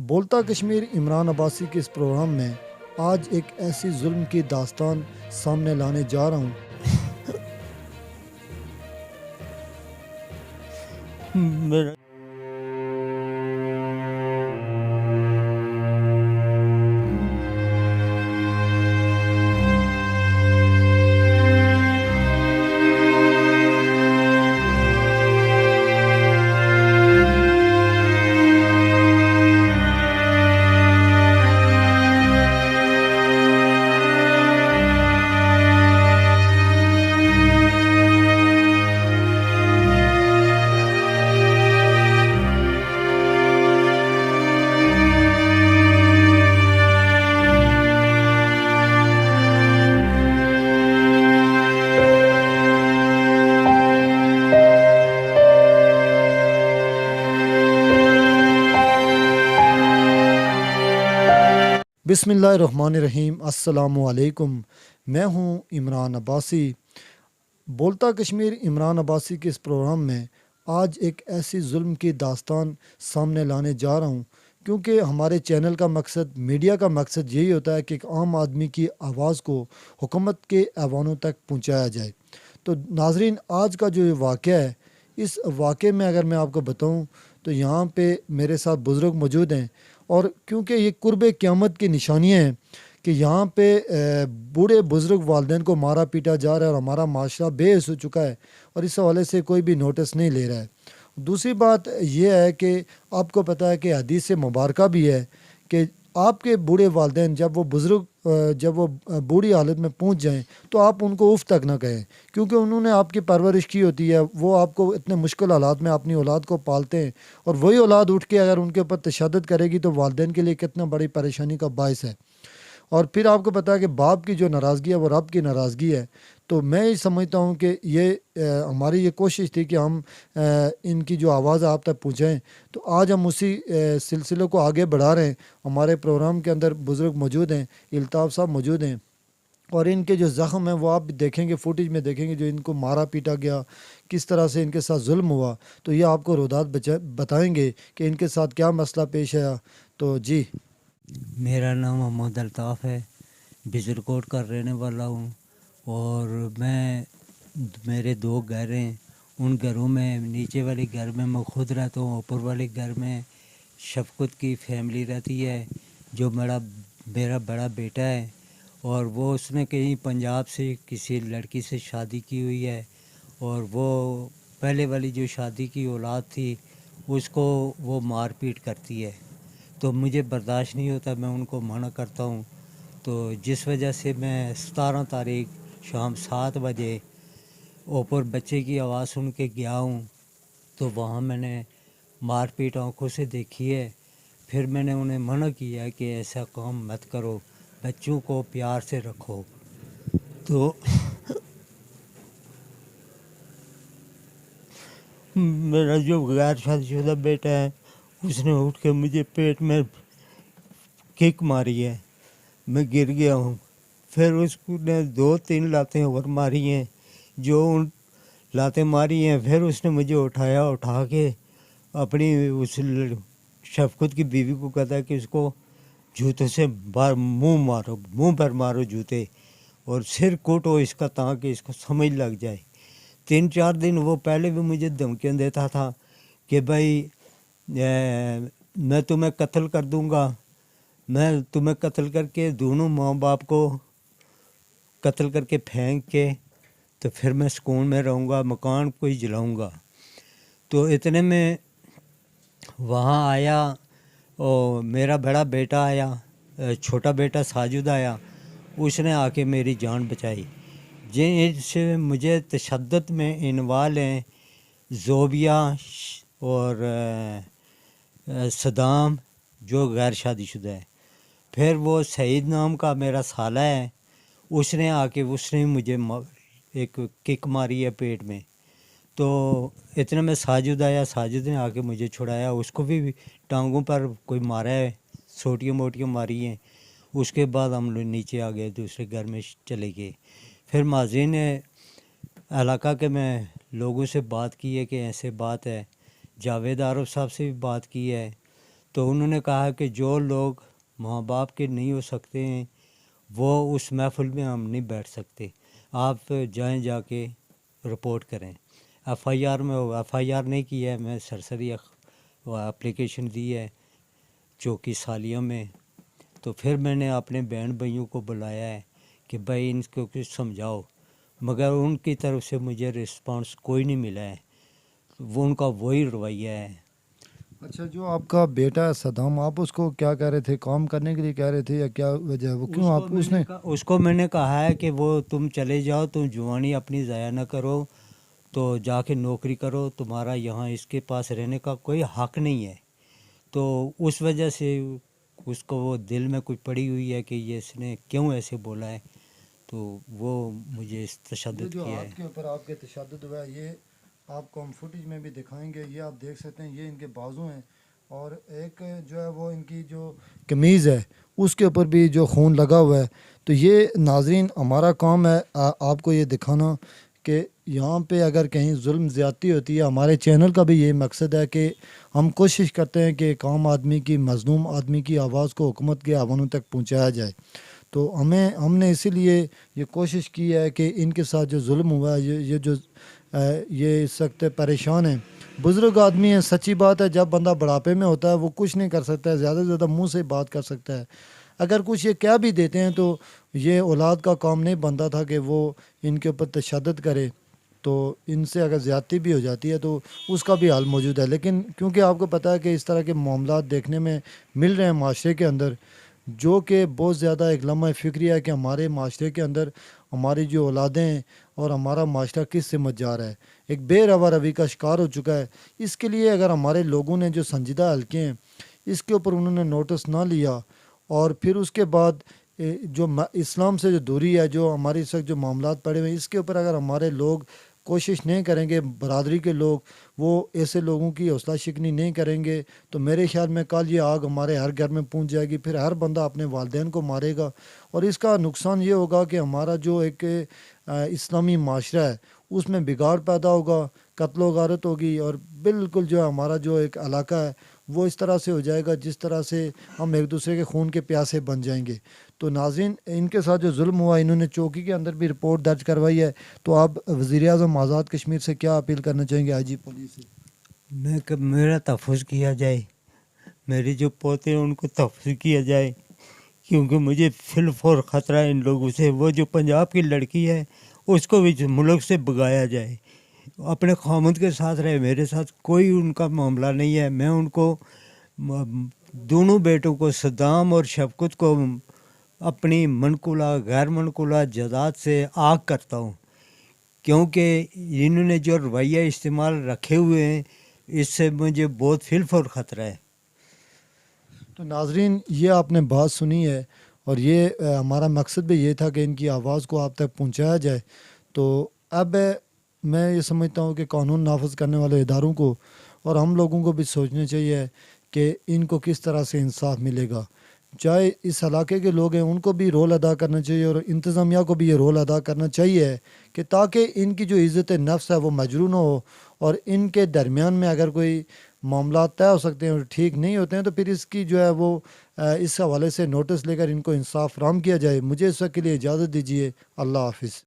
بولتا کشمیر عمران عباسی کے اس پروگرام میں آج ایک ایسی ظلم کی داستان سامنے لانے جا رہا ہوں میرا بسم اللہ الرحمن الرحیم۔ السلام علیکم، میں ہوں عمران عباسی۔ بولتا کشمیر عمران عباسی کے اس پروگرام میں آج ایک ایسی ظلم کی داستان سامنے لانے جا رہا ہوں، کیونکہ ہمارے چینل کا مقصد، میڈیا کا مقصد یہی ہوتا ہے کہ ایک عام آدمی کی آواز کو حکومت کے ایوانوں تک پہنچایا جائے۔ تو ناظرین، آج کا جو یہ واقعہ ہے، اس واقعے میں اگر میں آپ کو بتاؤں تو یہاں پہ میرے ساتھ بزرگ موجود ہیں، اور کیونکہ یہ قرب قیامت کی نشانیاں ہیں کہ یہاں پہ بوڑھے بزرگ والدین کو مارا پیٹا جا رہا ہے، اور ہمارا معاشرہ بے حس ہو چکا ہے، اور اس حوالے سے کوئی بھی نوٹس نہیں لے رہا ہے۔ دوسری بات یہ ہے کہ آپ کو پتہ ہے کہ حدیث مبارکہ بھی ہے کہ آپ کے بوڑھے والدین جب وہ بوڑھی حالت میں پہنچ جائیں تو آپ ان کو اف تک نہ کہیں، کیونکہ انہوں نے آپ کی پرورش کی ہوتی ہے، وہ آپ کو اتنے مشکل حالات میں اپنی اولاد کو پالتے ہیں، اور وہی اولاد اٹھ کے اگر ان کے اوپر تشدد کرے گی تو والدین کے لیے کتنا بڑی پریشانی کا باعث ہے۔ اور پھر آپ کو پتہ ہے کہ باپ کی جو ناراضگی ہے وہ رب کی ناراضگی ہے۔ تو میں یہ سمجھتا ہوں کہ یہ ہماری یہ کوشش تھی کہ ہم ان کی جو آواز آپ تک پہنچائیں، تو آج ہم اسی سلسلے کو آگے بڑھا رہے ہیں۔ ہمارے پروگرام کے اندر بزرگ موجود ہیں، الطاف صاحب موجود ہیں، اور ان کے جو زخم ہیں وہ آپ دیکھیں گے، فوٹیج میں دیکھیں گے، جو ان کو مارا پیٹا گیا، کس طرح سے ان کے ساتھ ظلم ہوا، تو یہ آپ کو رودات بتائیں گے کہ ان کے ساتھ کیا مسئلہ پیش آیا۔ تو جی، میرا نام محمد الطاف ہے، بزرکوٹ کا رہنے والا ہوں، اور میرے دو گھر ہیں۔ ان گھروں میں نیچے والے گھر میں خود رہتا ہوں، اوپر والے گھر میں شفقت کی فیملی رہتی ہے، جو میرا بڑا بیٹا ہے، اور وہ اس نے کہیں پنجاب سے کسی لڑکی سے شادی کی ہوئی ہے، اور وہ پہلے والی جو شادی کی اولاد تھی اس کو وہ مار پیٹ کرتی ہے، تو مجھے برداشت نہیں ہوتا، میں ان کو منع کرتا ہوں۔ تو جس وجہ سے میں 17 تاریخ شام 7 بجے اوپر بچے کی آواز سن کے گیا ہوں، تو وہاں میں نے مار پیٹ آنکھوں سے دیکھی ہے۔ پھر میں نے انہیں منع کیا کہ ایسا کام مت کرو، بچوں کو پیار سے رکھو۔ تو میرا جو غیر شادی شدہ بیٹا ہے، اس نے اٹھ کے مجھے پیٹ میں کک ماری ہے، میں گر گیا ہوں۔ پھر اس کو نے 2-3 لاتیں اور ماری ہیں، جو ان لاتیں ماری ہیں پھر اس نے مجھے اٹھا کے اپنی اس شفقت کی بیوی کو کہتا ہے کہ اس کو جوتوں سے منہ پر مارو جوتے، اور سر کوٹو اس کا تاکہ اس کو سمجھ لگ جائے۔ 3-4 دن وہ پہلے بھی مجھے دھمکیاں دیتا تھا کہ بھائی میں تمہیں قتل کر دوں گا، میں تمہیں قتل کر کے دونوں ماں باپ کو قتل کر کے پھینک کے تو پھر میں سکون میں رہوں گا، مکان کوئی جلاؤں گا۔ تو اتنے میں وہاں آیا، اور میرا بڑا بیٹا آیا، چھوٹا بیٹا ساجد آیا، اس نے آ کے میری جان بچائی۔ جن سے مجھے تشدد میں انوالو ہیں زوبیہ اور صدام، جو غیر شادی شدہ ہے۔ پھر وہ سعید نام کا میرا سالہ ہے، اس نے آ کے مجھے ایک کک ماری ہے پیٹ میں۔ تو اتنے میں ساجد آیا، ساجد نے آ کے مجھے چھڑایا، اس کو بھی ٹانگوں پر کوئی مارا ہے، چھوٹیاں موٹیاں ماری ہیں۔ اس کے بعد ہم لوگ نیچے آ گئے، دوسرے گھر میں چلے گئے۔ پھر ماضی نے علاقہ کے میں لوگوں سے بات کی ہے کہ ایسے بات ہے، جاوید عارف صاحب سے بھی بات کی ہے، تو انہوں نے کہا کہ جو لوگ ماں باپ کے نہیں ہو سکتے ہیں وہ اس محفل میں ہم نہیں بیٹھ سکتے، آپ جائیں جا کے رپورٹ کریں۔ ایف آئی آر میں ایف آئی آر نہیں کی ہے، میں سرسری اپلیکیشن دی ہے چوکی سالیہ میں۔ تو پھر میں نے اپنے بہن بھائیوں کو بلایا ہے کہ بھائی ان کو کچھ سمجھاؤ، مگر ان کی طرف سے مجھے رسپانس کوئی نہیں ملا ہے، وہ ان کا وہی رویہ ہے۔ اچھا، جو آپ کا بیٹا ہے صدام، آپ اس کو کیا کہہ رہے تھے؟ کام کرنے کے لیے کہہ رہے تھے یا کیا وجہ ہے؟ وہ کیوں آپ اس کو میں نے کہا ہے کہ وہ تم چلے جاؤ، تم جوانی اپنی ضائع نہ کرو، تو جا کے نوکری کرو، تمہارا یہاں اس کے پاس رہنے کا کوئی حق نہیں ہے۔ تو اس وجہ سے اس کو وہ دل میں کوئی پڑی ہوئی ہے کہ یہ اس نے کیوں ایسے بولا ہے، تو وہ مجھے اس یہ تشدد جو کیا ہے۔ ہاتھ کے اوپر آپ کے تشدد ہوا ہے، یہ آپ کو ہم فوٹیج میں بھی دکھائیں گے۔ یہ آپ دیکھ سکتے ہیں، یہ ان کے بازو ہیں، اور ایک جو ہے وہ ان کی جو قمیض ہے اس کے اوپر بھی جو خون لگا ہوا ہے۔ تو یہ ناظرین ہمارا کام ہے آپ کو یہ دکھانا کہ یہاں پہ اگر کہیں ظلم زیادتی ہوتی ہے، ہمارے چینل کا بھی یہ مقصد ہے کہ ہم کوشش کرتے ہیں کہ ایک عام آدمی کی، مظلوم آدمی کی آواز کو حکومت کے ایوانوں تک پہنچایا جائے۔ تو ہم نے اسی لیے یہ کوشش کی ہے کہ ان کے ساتھ جو ظلم ہوا ہے، یہ اس وقت پریشان ہیں، بزرگ آدمی ہیں۔ سچی بات ہے، جب بندہ بڑھاپے میں ہوتا ہے وہ کچھ نہیں کر سکتا ہے، زیادہ سے زیادہ منہ سے بات کر سکتا ہے۔ اگر کچھ یہ کہہ بھی دیتے ہیں تو یہ اولاد کا کام نہیں بنتا تھا کہ وہ ان کے اوپر تشدد کرے، تو ان سے اگر زیادتی بھی ہو جاتی ہے تو اس کا بھی حل موجود ہے۔ لیکن کیونکہ آپ کو پتہ ہے کہ اس طرح کے معاملات دیکھنے میں مل رہے ہیں معاشرے کے اندر، جو کہ بہت زیادہ ایک لمحہ فکری ہے کہ ہمارے معاشرے کے اندر ہماری جو اولادیں ہیں اور ہمارا معاشرہ کس سمت جا رہا ہے، ایک بے روا روی کا شکار ہو چکا ہے۔ اس کے لیے اگر ہمارے لوگوں نے جو سنجیدہ حلقے ہیں اس کے اوپر انہوں نے نوٹس نہ لیا، اور پھر اس کے بعد جو اسلام سے جو دوری ہے، جو ہماری اس وقت جو معاملات پڑے ہوئے ہیں، اس کے اوپر اگر ہمارے لوگ کوشش نہیں کریں گے، برادری کے لوگ وہ ایسے لوگوں کی حوصلہ شکنی نہیں کریں گے، تو میرے خیال میں کل یہ آگ ہمارے ہر گھر میں پہنچ جائے گی، پھر ہر بندہ اپنے والدین کو مارے گا، اور اس کا نقصان یہ ہوگا کہ ہمارا جو ایک اسلامی معاشرہ ہے اس میں بگاڑ پیدا ہوگا، قتل و غارت ہوگی، اور بالکل جو ہمارا جو ایک علاقہ ہے وہ اس طرح سے ہو جائے گا جس طرح سے ہم ایک دوسرے کے خون کے پیاسے بن جائیں گے۔ تو ناظرین، ان کے ساتھ جو ظلم ہوا، انہوں نے چوکی کے اندر بھی رپورٹ درج کروائی ہے، تو آپ وزیر اعظم آزاد کشمیر سے کیا اپیل کرنا چاہیں گے؟ آئی جی پولیس سے میرا تحفظ کیا جائے، میرے جو پوتے ہیں ان کو تحفظ کیا جائے، کیونکہ مجھے فی الفور خطرہ ہے ان لوگوں سے۔ وہ جو پنجاب کی لڑکی ہے اس کو بھی ملک سے بگایا جائے، اپنے خامد کے ساتھ رہے، میرے ساتھ کوئی ان کا معاملہ نہیں ہے۔ میں ان کو دونوں بیٹوں کو، صدام اور شفقت کو، اپنی منقولہ غیر منقولہ جائیداد سے آگ کرتا ہوں، کیونکہ انہوں نے جو رویہ استعمال رکھے ہوئے ہیں اس سے مجھے بہت فی الفور خطرہ ہے۔ تو ناظرین، یہ آپ نے بات سنی ہے، اور یہ ہمارا مقصد بھی یہ تھا کہ ان کی آواز کو آپ تک پہنچایا جائے۔ تو اب میں یہ سمجھتا ہوں کہ قانون نافذ کرنے والے اداروں کو اور ہم لوگوں کو بھی سوچنا چاہیے کہ ان کو کس طرح سے انصاف ملے گا۔ چاہے اس علاقے کے لوگ ہیں ان کو بھی رول ادا کرنا چاہیے، اور انتظامیہ کو بھی یہ رول ادا کرنا چاہیے کہ تاکہ ان کی جو عزت نفس ہے وہ مجروح نہ ہو، اور ان کے درمیان میں اگر کوئی معاملات طے ہو سکتے ہیں اور ٹھیک نہیں ہوتے ہیں تو پھر اس کی جو ہے وہ اس حوالے سے نوٹس لے کر ان کو انصاف فراہم کیا جائے۔ مجھے اس وقت کے لیے اجازت دیجیے، اللہ حافظ۔